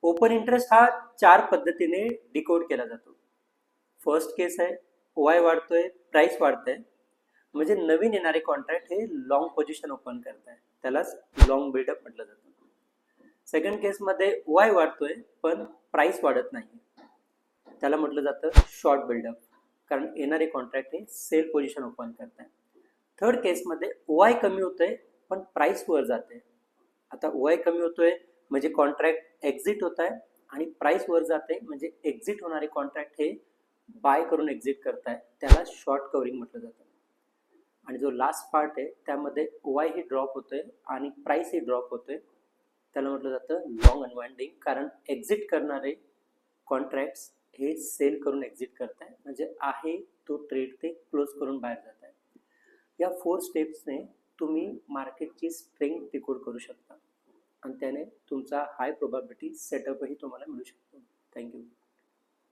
Open interest हा 4 पद्धतीने decode केला जातो. फर्स्ट केस आहे वाय वाढतोय, प्राइस वाढतंय, म्हणजे नवीन येणारे कॉन्ट्रॅक्ट हे लॉंग पोझिशन ओपन करताय, त्यालाच लॉंग बिल्डअप म्हटलं जातं. सेकंड केसमध्ये वाय वाढतोय पण प्राइस वाढत नाही, त्याला म्हटलं जातं शॉर्ट बिल्डअप, कारण येणारे कॉन्ट्रॅक्ट हे सेल पोझिशन ओपन करताय. थर्ड केसमध्ये वाय कमी होतोय पण प्राइस वर जाते. आता वाय कमी होतोय म्हणजे कॉन्ट्रॅक्ट एक्झिट होत आहे आणि प्राइस वर जाते म्हणजे एक्झिट होणारे कॉन्ट्रॅक्ट हे बाय करून एक्झिट करताय, त्याला शॉर्ट कव्हरिंग म्हटलं जातं. आणि जो लास्ट पार्ट आहे त्यामध्ये वाय ही ड्रॉप होतोय आणि प्राइस ही ड्रॉप होतोय, त्याला म्हटलं जातं लॉंग अनवाइंडिंग, कारण एक्झिट करणारे कॉन्ट्रॅक्ट्स हे सेल करून एक्झिट करताय, म्हणजे आहे तो ट्रेड ते क्लोज करून बाहेर जात आहे. या 4 स्टेप्सने तुम्ही मार्केटची स्ट्रेंथ डिकोड करू शकता आणि त्याने तुमचा हाय प्रोबॅबिलिटी सेटअपही तुम्हाला मिळू शकतो.